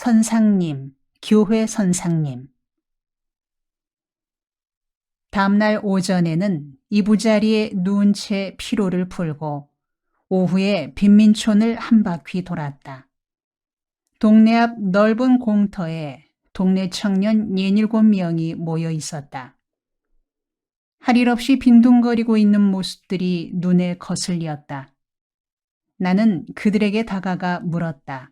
선상님, 교회 선상님. 다음날 오전에는 이부자리에 누운 채 피로를 풀고 오후에 빈민촌을 한 바퀴 돌았다. 동네 앞 넓은 공터에 동네 청년 67명이 모여 있었다. 할 일 없이 빈둥거리고 있는 모습들이 눈에 거슬렸다. 나는 그들에게 다가가 물었다.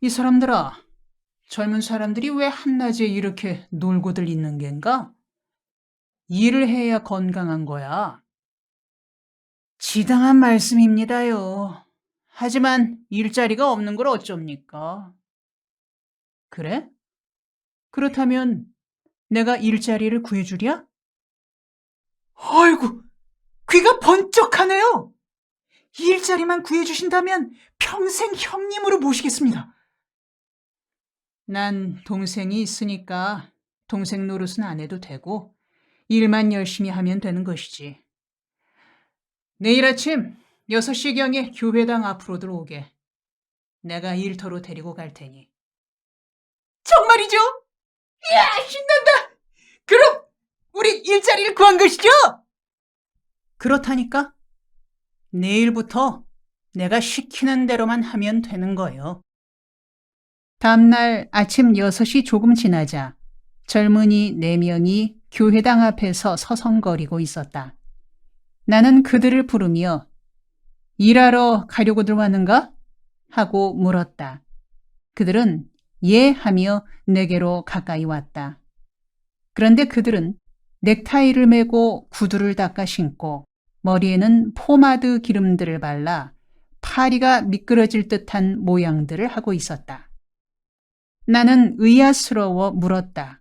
이 사람들아, 젊은 사람들이 왜 한낮에 이렇게 놀고들 있는 겐가? 일을 해야 건강한 거야. 지당한 말씀입니다요. 하지만 일자리가 없는 걸 어쩝니까? 그래? 그렇다면 내가 일자리를 구해주랴? 아이고, 귀가 번쩍하네요. 일자리만 구해주신다면 평생 형님으로 모시겠습니다. 난 동생이 있으니까 동생 노릇은 안 해도 되고 일만 열심히 하면 되는 것이지. 내일 아침 6시경에 교회당 앞으로 들어오게. 내가 일터로 데리고 갈 테니. 정말이죠? 이야, 신난다. 그럼 우리 일자리를 구한 것이죠? 그렇다니까. 내일부터 내가 시키는 대로만 하면 되는 거예요. 다음날 아침 6시 조금 지나자 젊은이 4명이 교회당 앞에서 서성거리고 있었다. 나는 그들을 부르며 일하러 가려고들 하는가? 하고 물었다. 그들은 예 하며 내게로 가까이 왔다. 그런데 그들은 넥타이를 매고 구두를 닦아 신고 머리에는 포마드 기름들을 발라 파리가 미끄러질 듯한 모양들을 하고 있었다. 나는 의아스러워 물었다.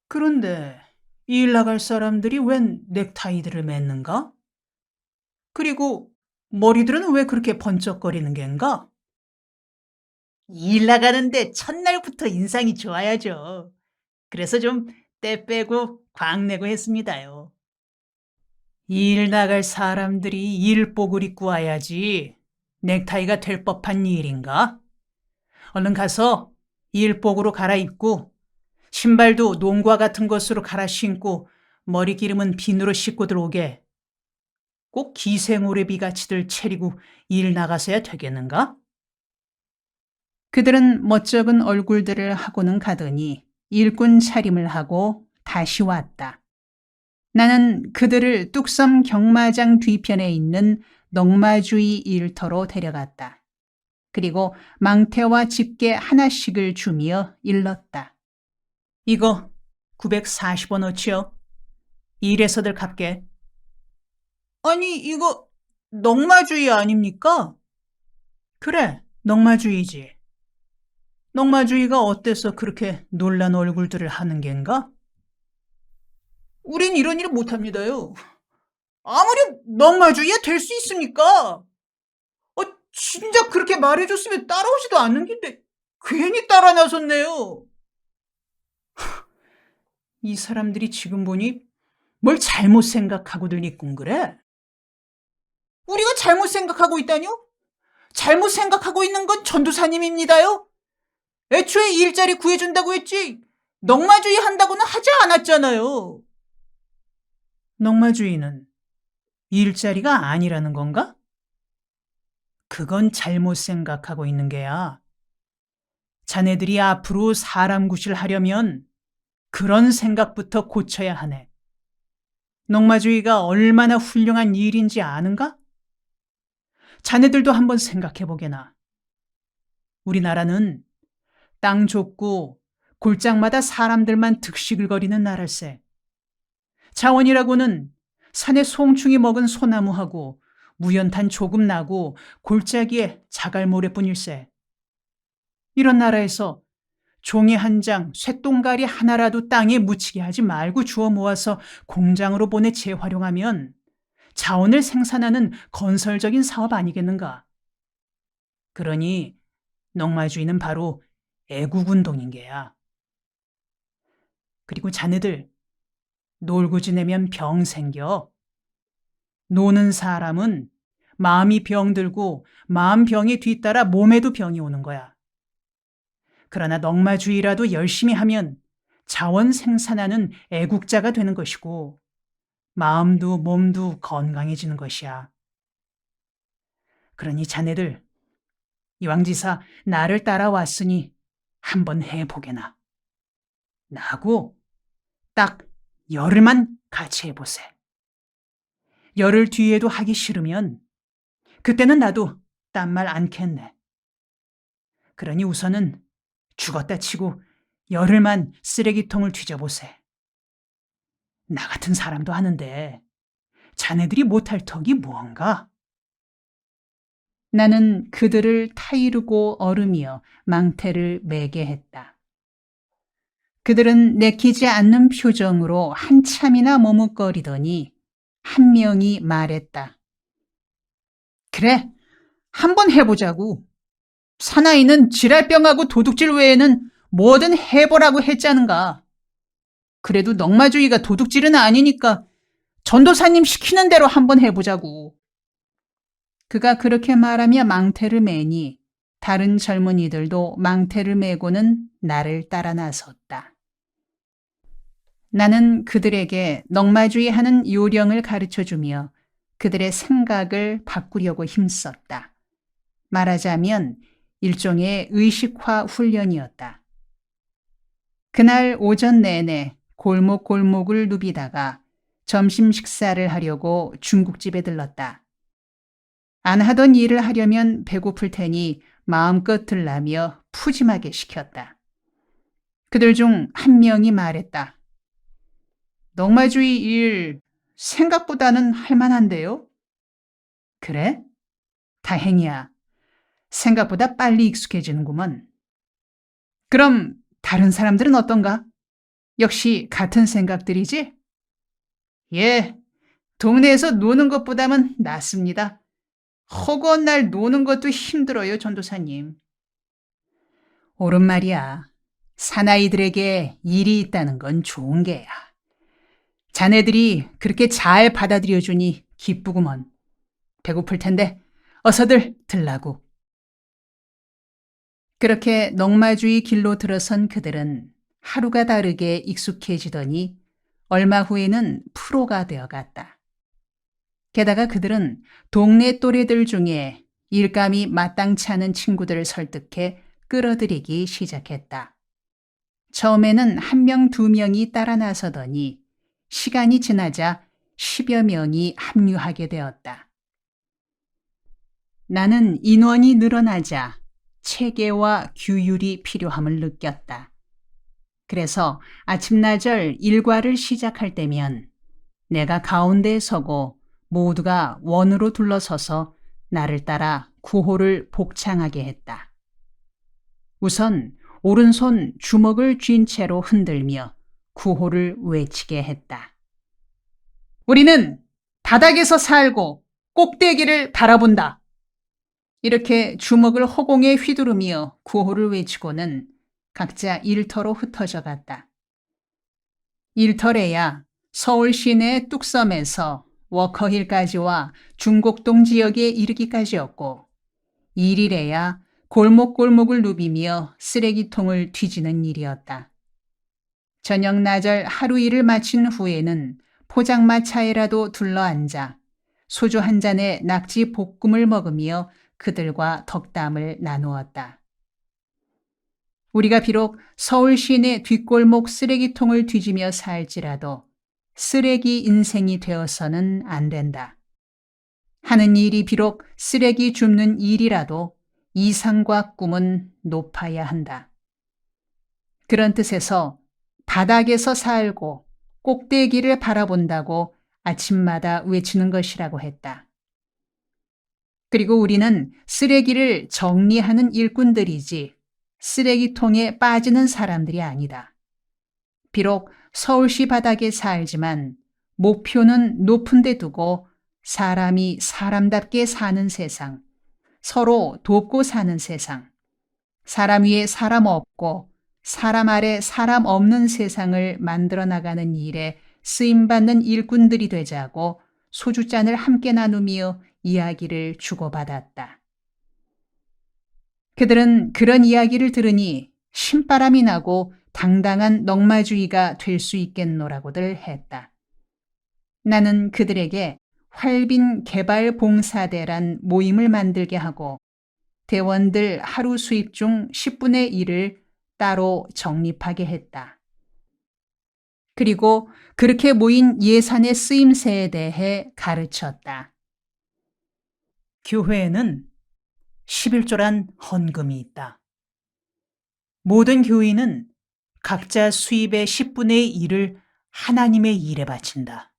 그런데 일 나갈 사람들이 웬 넥타이들을 맸는가? 그리고 머리들은 왜 그렇게 번쩍거리는 겐가? 일 나가는데 첫날부터 인상이 좋아야죠. 그래서 좀 때 빼고 광내고 했습니다요. 일 나갈 사람들이 일복을 입고 와야지 넥타이가 될 법한 일인가? 얼른 가서 일복으로 갈아입고 신발도 농과 같은 것으로 갈아 신고 머리 기름은 비누로 씻고 들어오게. 꼭 기생오래비 같이들 차리고 일 나가서야 되겠는가? 그들은 멋쩍은 얼굴들을 하고는 가더니 일꾼 차림을 하고 다시 왔다. 나는 그들을 뚝섬 경마장 뒤편에 있는 넉마주의 일터로 데려갔다. 그리고 망태와 집게 하나씩을 주며 일렀다. 이거 940원어치요. 일에서들 갚게. 아니, 이거 넉마주의 아닙니까? 그래, 넉마주의지. 넉마주의가 어때서 그렇게 놀란 얼굴들을 하는 겐가? 우린 이런 일을 못합니다요. 아무리 넉마주의야 될 수 있습니까? 진작 그렇게 말해줬으면 따라오지도 않는 긴데 괜히 따라 나섰네요. 이 사람들이 지금 보니 뭘 잘못 생각하고들 있군 그래? 우리가 잘못 생각하고 있다뇨? 잘못 생각하고 있는 건 전도사님입니다요. 애초에 일자리 구해준다고 했지 넉마주의 한다고는 하지 않았잖아요. 넉마주의는 일자리가 아니라는 건가? 그건 잘못 생각하고 있는 게야. 자네들이 앞으로 사람 구실하려면 그런 생각부터 고쳐야 하네. 넉마주의가 얼마나 훌륭한 일인지 아는가? 자네들도 한번 생각해보게나. 우리나라는 땅 좁고 골장마다 사람들만 득실거리는 나라일세. 자원이라고는 산에 송충이 먹은 소나무하고 무연탄 조금 나고 골짜기에 자갈모래뿐일세. 이런 나라에서 종이 한 장, 쇳동가리 하나라도 땅에 묻히게 하지 말고 주워 모아서 공장으로 보내 재활용하면 자원을 생산하는 건설적인 사업 아니겠는가? 그러니 넉마주의는 바로 애국운동인 게야. 그리고 자네들 놀고 지내면 병 생겨. 노는 사람은 마음이 병들고 마음 병이 뒤따라 몸에도 병이 오는 거야. 그러나 넉마주의라도 열심히 하면 자원 생산하는 애국자가 되는 것이고 마음도 몸도 건강해지는 것이야. 그러니 자네들 이왕지사 나를 따라왔으니 한번 해보게나. 나하고 딱 열흘만 같이 해보세. 열흘 뒤에도 하기 싫으면 그때는 나도 딴 말 않겠네. 그러니 우선은 죽었다 치고 열흘만 쓰레기통을 뒤져보세. 나 같은 사람도 하는데 자네들이 못할 턱이 무언가? 나는 그들을 타이르고 얼으며 망태를 매게 했다. 그들은 내키지 않는 표정으로 한참이나 머뭇거리더니 한 명이 말했다. 그래, 한번 해보자고. 사나이는 지랄병하고 도둑질 외에는 뭐든 해보라고 했자는가. 그래도 넉마주의가 도둑질은 아니니까 전도사님 시키는 대로 한번 해보자고. 그가 그렇게 말하며 망태를 매니 다른 젊은이들도 망태를 메고는 나를 따라 나섰다. 나는 그들에게 넉마주의 하는 요령을 가르쳐주며 그들의 생각을 바꾸려고 힘썼다. 말하자면 일종의 의식화 훈련이었다. 그날 오전 내내 골목골목을 누비다가 점심 식사를 하려고 중국집에 들렀다. 안 하던 일을 하려면 배고플 테니 마음껏 들라며 푸짐하게 시켰다. 그들 중 한 명이 말했다. 넉마주의 일 생각보다는 할만한데요? 그래? 다행이야. 생각보다 빨리 익숙해지는구먼. 그럼 다른 사람들은 어떤가? 역시 같은 생각들이지? 예, 동네에서 노는 것보다는 낫습니다. 허구한 날 노는 것도 힘들어요, 전도사님. 옳은 말이야. 사나이들에게 일이 있다는 건 좋은 게야. 자네들이 그렇게 잘 받아들여주니 기쁘구먼. 배고플 텐데 어서들 들라고. 그렇게 넉마주의 길로 들어선 그들은 하루가 다르게 익숙해지더니 얼마 후에는 프로가 되어갔다. 게다가 그들은 동네 또래들 중에 일감이 마땅치 않은 친구들을 설득해 끌어들이기 시작했다. 처음에는 한 명, 두 명이 따라 나서더니 시간이 지나자 10여 명이 합류하게 되었다. 나는 인원이 늘어나자 체계와 규율이 필요함을 느꼈다. 그래서 아침나절 일과를 시작할 때면 내가 가운데에 서고 모두가 원으로 둘러서서 나를 따라 구호를 복창하게 했다. 우선 오른손 주먹을 쥔 채로 흔들며 구호를 외치게 했다. 우리는 바닥에서 살고 꼭대기를 바라본다. 이렇게 주먹을 허공에 휘두르며 구호를 외치고는 각자 일터로 흩어져 갔다. 일터래야 서울 시내 뚝섬에서 워커힐까지와 중곡동 지역에 이르기까지였고, 일이래야 골목골목을 누비며 쓰레기통을 뒤지는 일이었다. 저녁 나절 하루 일을 마친 후에는 포장마차에라도 둘러앉아 소주 한 잔에 낙지 볶음을 먹으며 그들과 덕담을 나누었다. 우리가 비록 서울 시내 뒷골목 쓰레기통을 뒤지며 살지라도 쓰레기 인생이 되어서는 안 된다. 하는 일이 비록 쓰레기 줍는 일이라도 이상과 꿈은 높아야 한다. 그런 뜻에서 바닥에서 살고 꼭대기를 바라본다고 아침마다 외치는 것이라고 했다. 그리고 우리는 쓰레기를 정리하는 일꾼들이지 쓰레기통에 빠지는 사람들이 아니다. 비록 서울시 바닥에 살지만 목표는 높은 데 두고 사람이 사람답게 사는 세상, 서로 돕고 사는 세상, 사람 위에 사람 없고 사람 아래 사람 없는 세상을 만들어 나가는 일에 쓰임받는 일꾼들이 되자고 소주잔을 함께 나누며 이야기를 주고받았다. 그들은 그런 이야기를 들으니 신바람이 나고 당당한 넉마주의가 될 수 있겠노라고들 했다. 나는 그들에게 활빈 개발봉사대란 모임을 만들게 하고 대원들 하루 수입 중 10분의 1을 따로 적립하게 했다. 그리고 그렇게 모인 예산의 쓰임새에 대해 가르쳤다. 교회에는 11조란 헌금이 있다. 모든 교인은 각자 수입의 10분의 1을 하나님의 일에 바친다.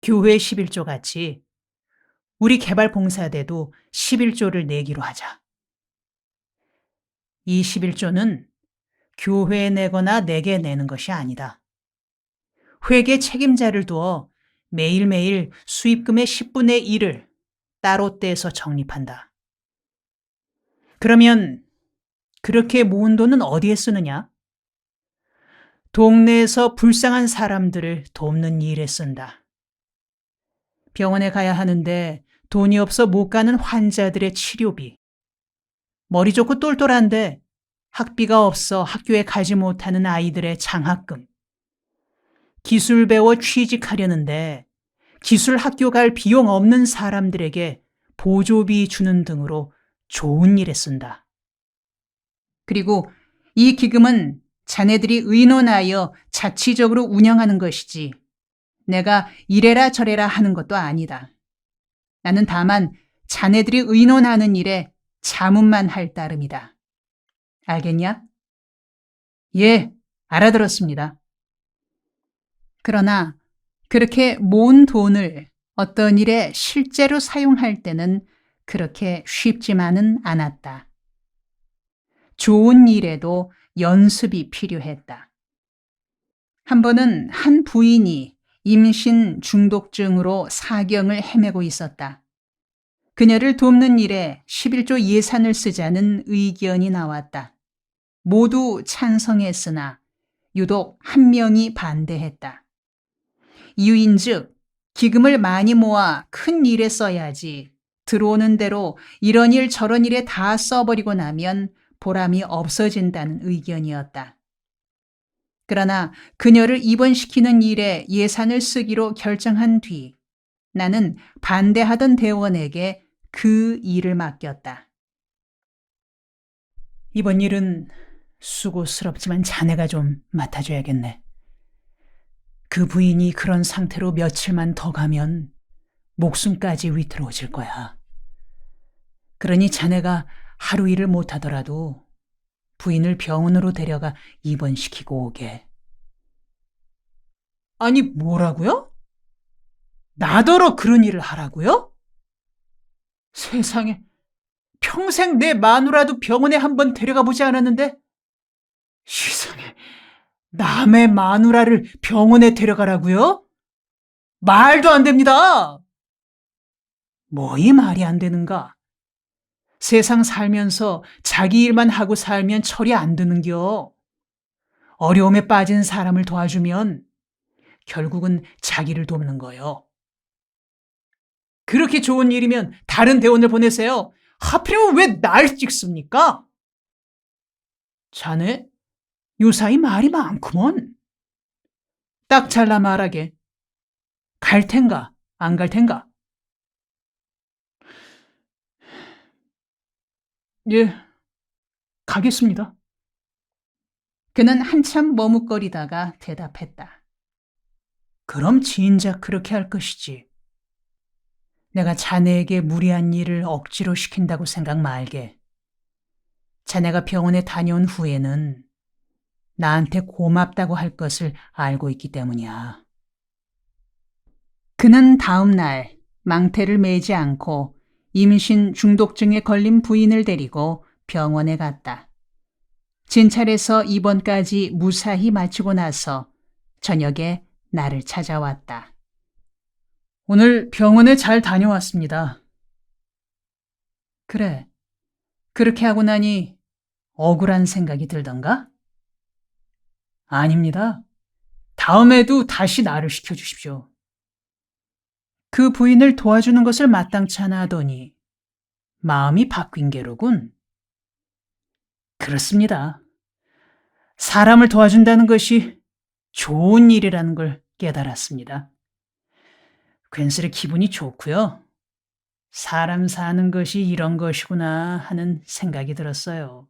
교회 11조 같이 우리 개발봉사대도 11조를 내기로 하자. 이 11조는 교회에 내거나 내게 내는 것이 아니다. 회계 책임자를 두어 매일매일 수입금의 10분의 1을 따로 떼서 적립한다. 그러면 그렇게 모은 돈은 어디에 쓰느냐? 동네에서 불쌍한 사람들을 돕는 일에 쓴다. 병원에 가야 하는데 돈이 없어 못 가는 환자들의 치료비, 머리 좋고 똘똘한데 학비가 없어 학교에 가지 못하는 아이들의 장학금, 기술 배워 취직하려는데 기술 학교 갈 비용 없는 사람들에게 보조비 주는 등으로 좋은 일에 쓴다. 그리고 이 기금은 자네들이 의논하여 자치적으로 운영하는 것이지 내가 이래라 저래라 하는 것도 아니다. 나는 다만 자네들이 의논하는 일에 자문만 할 따름이다. 알겠냐? 예, 알아들었습니다. 그러나 그렇게 모은 돈을 어떤 일에 실제로 사용할 때는 그렇게 쉽지만은 않았다. 좋은 일에도 연습이 필요했다. 한 번은 한 부인이 임신 중독증으로 사경을 헤매고 있었다. 그녀를 돕는 일에 11조 예산을 쓰자는 의견이 나왔다. 모두 찬성했으나 유독 한 명이 반대했다. 이유인즉 기금을 많이 모아 큰 일에 써야지 들어오는 대로 이런 일 저런 일에 다 써버리고 나면 보람이 없어진다는 의견이었다. 그러나 그녀를 입원시키는 일에 예산을 쓰기로 결정한 뒤 나는 반대하던 대원에게 그 일을 맡겼다. 이번 일은 수고스럽지만 자네가 좀 맡아줘야겠네. 그 부인이 그런 상태로 며칠만 더 가면 목숨까지 위태로워질 거야. 그러니 자네가 하루 일을 못하더라도 부인을 병원으로 데려가 입원시키고 오게. 아니, 뭐라고요? 나더러 그런 일을 하라고요? 세상에, 평생 내 마누라도 병원에 한번 데려가 보지 않았는데 세상에, 남의 마누라를 병원에 데려가라고요? 말도 안 됩니다. 뭐 이 말이 안 되는가? 세상 살면서 자기 일만 하고 살면 철이 안 드는겨. 어려움에 빠진 사람을 도와주면 결국은 자기를 돕는 거요. 그렇게 좋은 일이면 다른 대원을 보내세요. 하필이면 왜 날 찍습니까? 자네 요사이 말이 많구먼. 딱 잘라 말하게. 갈 텐가 안 갈 텐가? 예, 가겠습니다. 그는 한참 머뭇거리다가 대답했다. 그럼 진작 그렇게 할 것이지. 내가 자네에게 무리한 일을 억지로 시킨다고 생각 말게. 자네가 병원에 다녀온 후에는 나한테 고맙다고 할 것을 알고 있기 때문이야. 그는 다음 날 망태를 매지 않고 임신 중독증에 걸린 부인을 데리고 병원에 갔다. 진찰에서 입원까지 무사히 마치고 나서 저녁에 나를 찾아왔다. 오늘 병원에 잘 다녀왔습니다. 그래, 그렇게 하고 나니 억울한 생각이 들던가? 아닙니다. 다음에도 다시 나를 시켜주십시오. 그 부인을 도와주는 것을 마땅치 않아 하더니 마음이 바뀐 게로군. 그렇습니다. 사람을 도와준다는 것이 좋은 일이라는 걸 깨달았습니다. 괜스레 기분이 좋고요. 사람 사는 것이 이런 것이구나 하는 생각이 들었어요.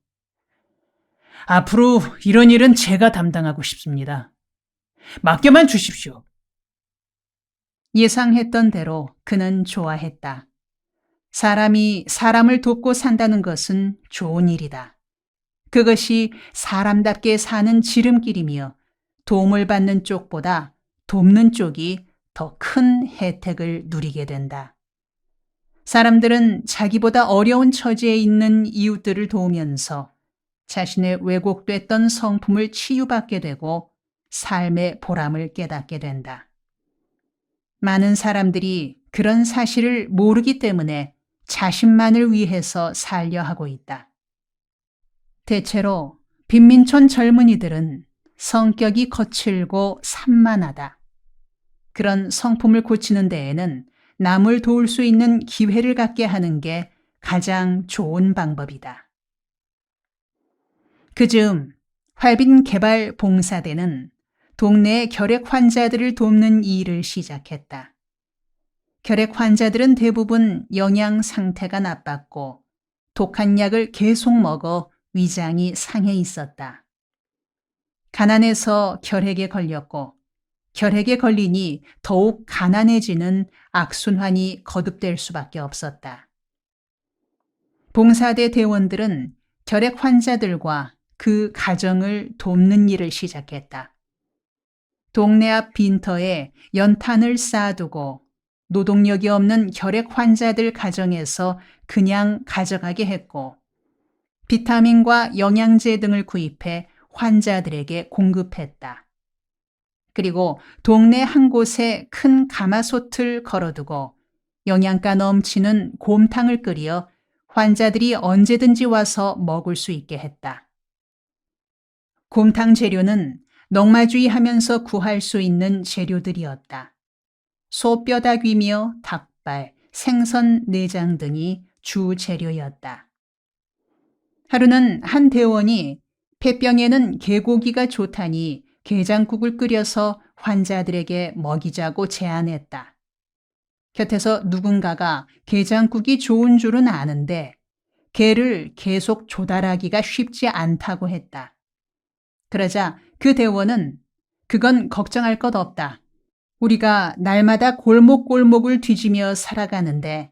앞으로 이런 일은 제가 담당하고 싶습니다. 맡겨만 주십시오. 예상했던 대로 그는 좋아했다. 사람이 사람을 돕고 산다는 것은 좋은 일이다. 그것이 사람답게 사는 지름길이며 도움을 받는 쪽보다 돕는 쪽이 더 큰 혜택을 누리게 된다. 사람들은 자기보다 어려운 처지에 있는 이웃들을 도우면서 자신의 왜곡됐던 성품을 치유받게 되고 삶의 보람을 깨닫게 된다. 많은 사람들이 그런 사실을 모르기 때문에 자신만을 위해서 살려 하고 있다. 대체로 빈민촌 젊은이들은 성격이 거칠고 산만하다. 그런 성품을 고치는 데에는 남을 도울 수 있는 기회를 갖게 하는 게 가장 좋은 방법이다. 그즈음 활빈개발봉사대는 동네의 결핵 환자들을 돕는 일을 시작했다. 결핵 환자들은 대부분 영양 상태가 나빴고 독한 약을 계속 먹어 위장이 상해 있었다. 가난해서 결핵에 걸렸고 결핵에 걸리니 더욱 가난해지는 악순환이 거듭될 수밖에 없었다. 봉사대 대원들은 결핵 환자들과 그 가정을 돕는 일을 시작했다. 동네 앞 빈터에 연탄을 쌓아두고 노동력이 없는 결핵 환자들 가정에서 그냥 가져가게 했고 비타민과 영양제 등을 구입해 환자들에게 공급했다. 그리고 동네 한 곳에 큰 가마솥을 걸어두고 영양가 넘치는 곰탕을 끓여 환자들이 언제든지 와서 먹을 수 있게 했다. 곰탕 재료는 넉마주의 하면서 구할 수 있는 재료들이었다. 소뼈다귀며 닭발, 생선 내장 등이 주 재료였다. 하루는 한 대원이 폐병에는 개고기가 좋다니 게장국을 끓여서 환자들에게 먹이자고 제안했다. 곁에서 누군가가 게장국이 좋은 줄은 아는데 게를 계속 조달하기가 쉽지 않다고 했다. 그러자 그 대원은 그건 걱정할 것 없다. 우리가 날마다 골목골목을 뒤지며 살아가는데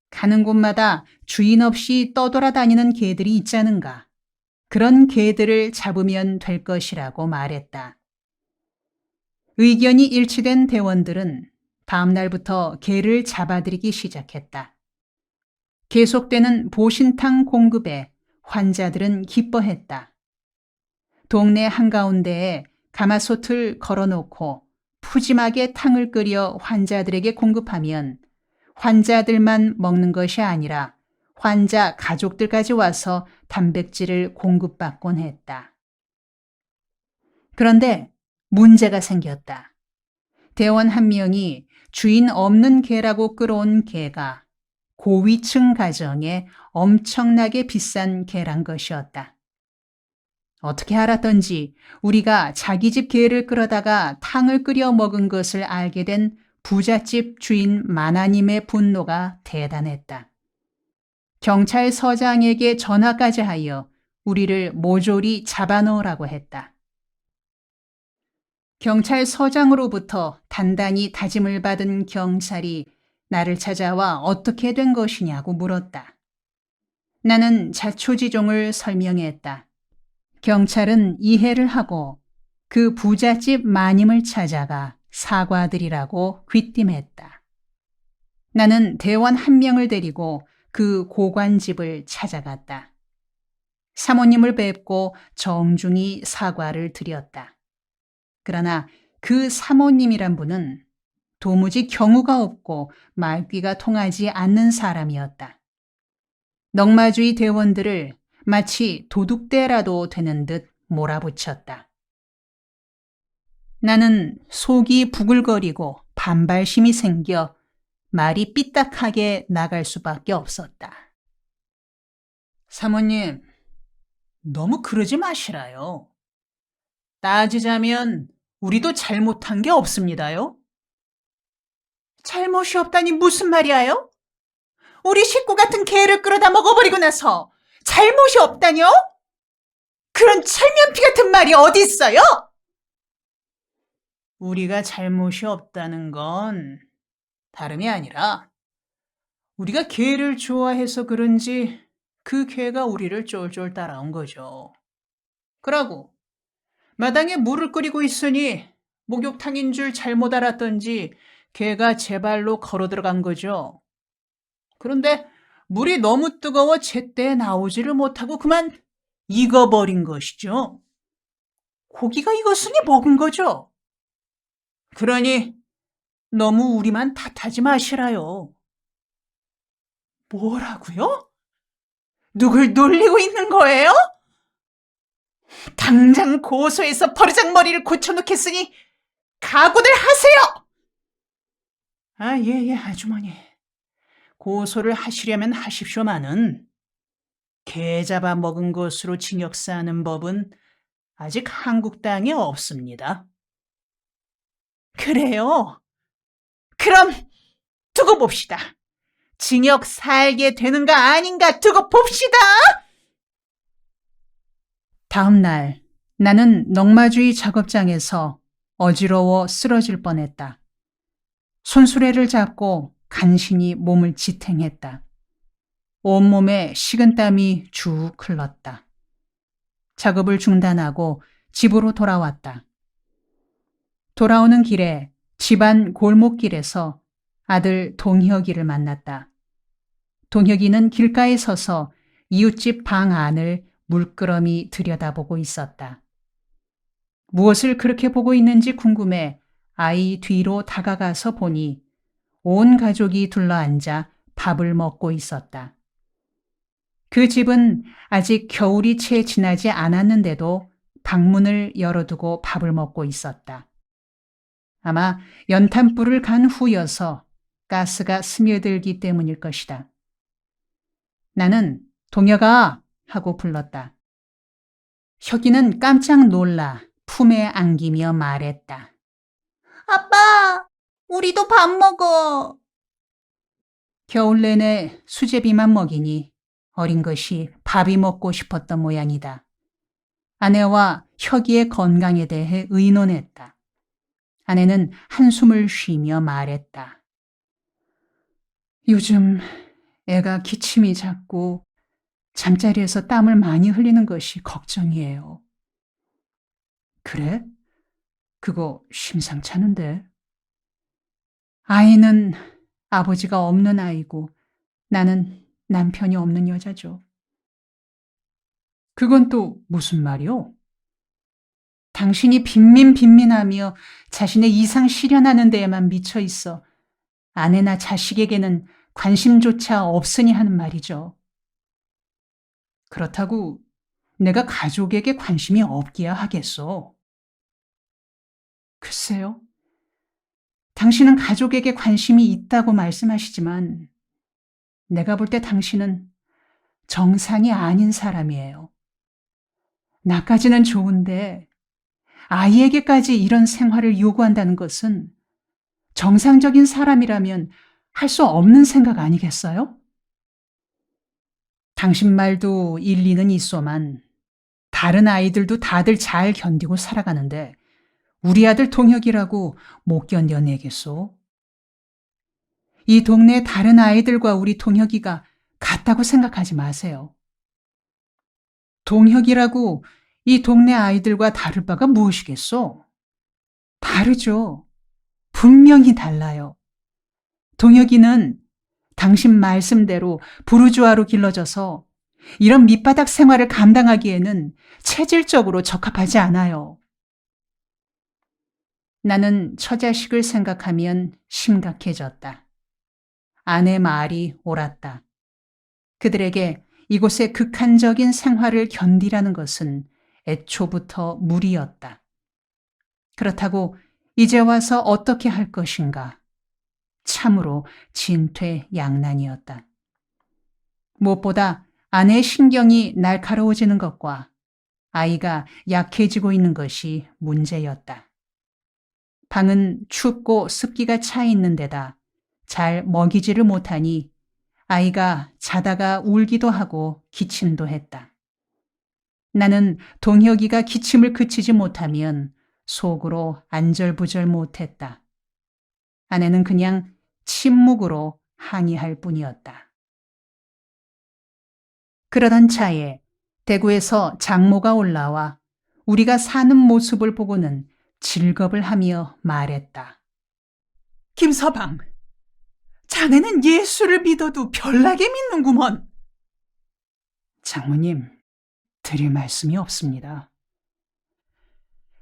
가는 곳마다 주인 없이 떠돌아다니는 개들이 있자는가. 그런 개들을 잡으면 될 것이라고 말했다. 의견이 일치된 대원들은 다음 날부터 개를 잡아들이기 시작했다. 계속되는 보신탕 공급에 환자들은 기뻐했다. 동네 한가운데에 가마솥을 걸어놓고 푸짐하게 탕을 끓여 환자들에게 공급하면 환자들만 먹는 것이 아니라 환자 가족들까지 와서 단백질을 공급받곤 했다. 그런데 문제가 생겼다. 대원 한 명이 주인 없는 개라고 끌어온 개가 고위층 가정에 엄청나게 비싼 개란 것이었다. 어떻게 알았던지 우리가 자기 집 개를 끌어다가 탕을 끓여 먹은 것을 알게 된 부잣집 주인 마나님의 분노가 대단했다. 경찰서장에게 전화까지 하여 우리를 모조리 잡아넣으라고 했다. 경찰서장으로부터 단단히 다짐을 받은 경찰이 나를 찾아와 어떻게 된 것이냐고 물었다. 나는 자초지종을 설명했다. 경찰은 이해를 하고 그 부잣집 마님을 찾아가 사과드리라고 귀띔했다. 나는 대원 한 명을 데리고 그 고관집을 찾아갔다. 사모님을 뵙고 정중히 사과를 드렸다. 그러나 그 사모님이란 분은 도무지 경우가 없고 말귀가 통하지 않는 사람이었다. 넉마주의 대원들을 마치 도둑대라도 되는 듯 몰아붙였다. 나는 속이 부글거리고 반발심이 생겨 말이 삐딱하게 나갈 수밖에 없었다. 사모님, 너무 그러지 마시라요. 따지자면 우리도 잘못한 게 없습니다요. 잘못이 없다니 무슨 말이에요? 우리 식구 같은 개를 끌어다 먹어버리고 나서 잘못이 없다뇨? 그런 철면피 같은 말이 어디 있어요? 우리가 잘못이 없다는 건 다름이 아니라 우리가 개를 좋아해서 그런지 그 개가 우리를 쫄쫄 따라온 거죠. 그러고 마당에 물을 끓이고 있으니 목욕탕인 줄 잘못 알았던지 개가 제 발로 걸어 들어간 거죠. 그런데 물이 너무 뜨거워 제때 나오지를 못하고 그만 익어버린 것이죠. 고기가 익었으니 먹은 거죠. 그러니 너무 우리만 탓하지 마시라요. 뭐라고요? 누굴 놀리고 있는 거예요? 당장 고소해서 버르장머리를 고쳐놓겠으니 각오들 하세요! 아, 예, 아주머니. 고소를 하시려면 하십시오마는 개 잡아 먹은 것으로 징역 사는 법은 아직 한국 땅에 없습니다. 그래요? 그럼 두고 봅시다. 징역 살게 되는가 아닌가 두고 봅시다. 다음 날 나는 넝마주의 작업장에서 어지러워 쓰러질 뻔했다. 손수레를 잡고 간신히 몸을 지탱했다. 온몸에 식은땀이 쭉 흘렀다. 작업을 중단하고 집으로 돌아왔다. 돌아오는 길에 집안 골목길에서 아들 동혁이를 만났다. 동혁이는 길가에 서서 이웃집 방 안을 물끄러미 들여다보고 있었다. 무엇을 그렇게 보고 있는지 궁금해 아이 뒤로 다가가서 보니 온 가족이 둘러앉아 밥을 먹고 있었다. 그 집은 아직 겨울이 채 지나지 않았는데도 방문을 열어두고 밥을 먹고 있었다. 아마 연탄불을 간 후여서 가스가 스며들기 때문일 것이다. 나는 동혁아 하고 불렀다. 혁이는 깜짝 놀라 품에 안기며 말했다. 아빠, 우리도 밥 먹어. 겨울 내내 수제비만 먹이니 어린 것이 밥이 먹고 싶었던 모양이다. 아내와 혁이의 건강에 대해 의논했다. 아내는 한숨을 쉬며 말했다. 요즘 애가 기침이 잦고 잠자리에서 땀을 많이 흘리는 것이 걱정이에요. 그래? 그거 심상찮은데. 아이는 아버지가 없는 아이고 나는 남편이 없는 여자죠. 그건 또 무슨 말이오? 당신이 빈민빈민하며 자신의 이상 실현하는 데에만 미쳐 있어 아내나 자식에게는 관심조차 없으니 하는 말이죠. 그렇다고 내가 가족에게 관심이 없기야 하겠소. 글쎄요. 당신은 가족에게 관심이 있다고 말씀하시지만 내가 볼 때 당신은 정상이 아닌 사람이에요. 나까지는 좋은데 아이에게까지 이런 생활을 요구한다는 것은 정상적인 사람이라면 할 수 없는 생각 아니겠어요? 당신 말도 일리는 있소만 다른 아이들도 다들 잘 견디고 살아가는데 우리 아들 동혁이라고 못 견뎌내겠소? 이 동네 다른 아이들과 우리 동혁이가 같다고 생각하지 마세요. 동혁이라고 이 동네 아이들과 다를 바가 무엇이겠소? 다르죠. 분명히 달라요. 동혁이는 당신 말씀대로 부르주아로 길러져서 이런 밑바닥 생활을 감당하기에는 체질적으로 적합하지 않아요. 나는 처자식을 생각하면 심각해졌다. 아내 말이 옳았다. 그들에게 이곳의 극한적인 생활을 견디라는 것은 애초부터 무리였다. 그렇다고 이제 와서 어떻게 할 것인가? 참으로 진퇴양난이었다. 무엇보다 아내의 신경이 날카로워지는 것과 아이가 약해지고 있는 것이 문제였다. 방은 춥고 습기가 차 있는 데다 잘 먹이지를 못하니 아이가 자다가 울기도 하고 기침도 했다. 나는 동혁이가 기침을 그치지 못하면 속으로 안절부절 못했다. 아내는 그냥 침묵으로 항의할 뿐이었다. 그러던 차에 대구에서 장모가 올라와 우리가 사는 모습을 보고는 질겁을 하며 말했다. 김서방, 자네는 예수를 믿어도 별나게 믿는구먼. 장모님, 드릴 말씀이 없습니다.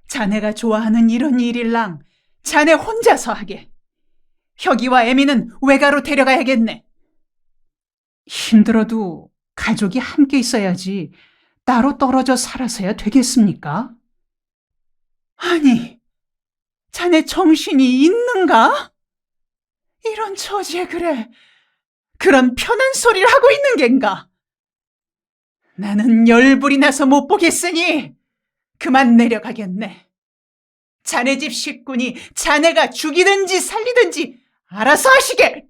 자네가 좋아하는 이런 일일랑 자네 혼자서 하게. 혁이와 애미는 외가로 데려가야겠네. 힘들어도 가족이 함께 있어야지 따로 떨어져 살아서야 되겠습니까? 아니, 자네 정신이 있는가? 이런 처지에 그런 편한 소리를 하고 있는 겐가? 나는 열불이 나서 못 보겠으니 그만 내려가겠네. 자네 집 식구니 자네가 죽이든지 살리든지 알아서 하시게.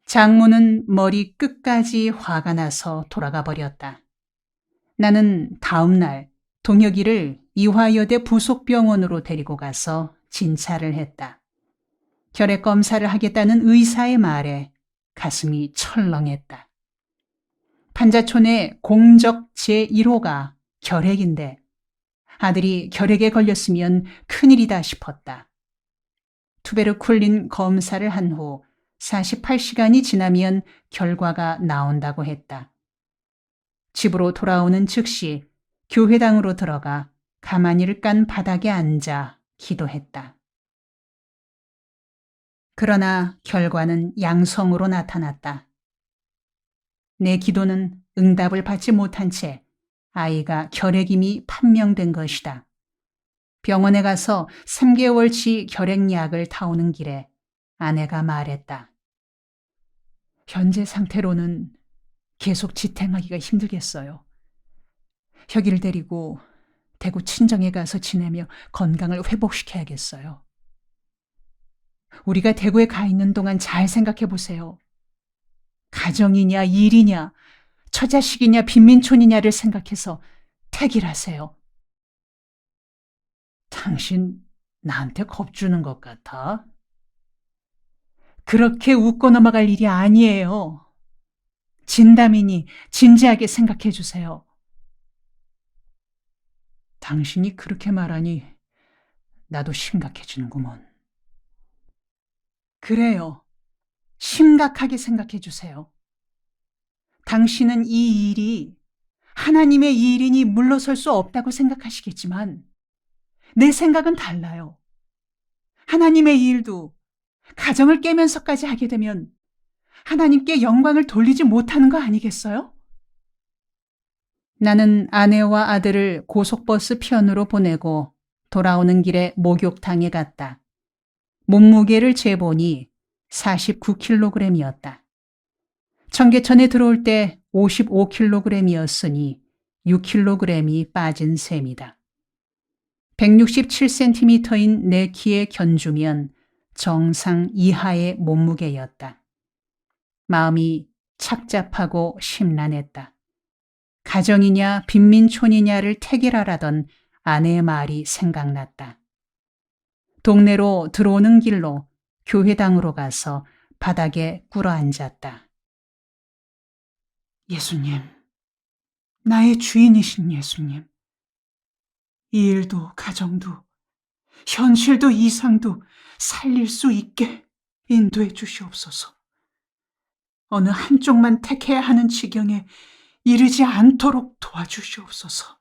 장모는 머리 끝까지 화가 나서 돌아가 버렸다. 나는 다음 날 동혁이를 이화여대 부속병원으로 데리고 가서 진찰을 했다. 혈액 검사를 하겠다는 의사의 말에 가슴이 철렁했다. 판자촌의 공적 제1호가 결핵인데 아들이 결핵에 걸렸으면 큰일이다 싶었다. 투베르쿨린 검사를 한 후 48시간이 지나면 결과가 나온다고 했다. 집으로 돌아오는 즉시 교회당으로 들어가 가마니를 깐 바닥에 앉아 기도했다. 그러나 결과는 양성으로 나타났다. 내 기도는 응답을 받지 못한 채 아이가 결핵임이 판명된 것이다. 병원에 가서 3개월치 결핵약을 타오는 길에 아내가 말했다. 현재 상태로는 계속 지탱하기가 힘들겠어요. 혁이를 데리고 대구 친정에 가서 지내며 건강을 회복시켜야겠어요. 우리가 대구에 가 있는 동안 잘 생각해 보세요. 가정이냐 일이냐 처자식이냐 빈민촌이냐를 생각해서 택일하세요. 당신 나한테 겁주는 것 같아? 그렇게 웃고 넘어갈 일이 아니에요. 진담이니 진지하게 생각해 주세요. 당신이 그렇게 말하니 나도 심각해지는구먼. 그래요. 심각하게 생각해 주세요. 당신은 이 일이 하나님의 일이니 물러설 수 없다고 생각하시겠지만 내 생각은 달라요. 하나님의 일도 가정을 깨면서까지 하게 되면 하나님께 영광을 돌리지 못하는 거 아니겠어요? 나는 아내와 아들을 고속버스 편으로 보내고 돌아오는 길에 목욕탕에 갔다. 몸무게를 재보니 49kg이었다. 청계천에 들어올 때 55kg이었으니 6kg이 빠진 셈이다. 167cm인 내 키에 견주면 정상 이하의 몸무게였다. 마음이 착잡하고 심란했다. 가정이냐 빈민촌이냐를 택일하라던 아내의 말이 생각났다. 동네로 들어오는 길로 교회당으로 가서 바닥에 꿇어앉았다. 예수님, 나의 주인이신 예수님. 이 일도 가정도 현실도 이상도 살릴 수 있게 인도해 주시옵소서. 어느 한쪽만 택해야 하는 지경에 이르지 않도록 도와주시옵소서.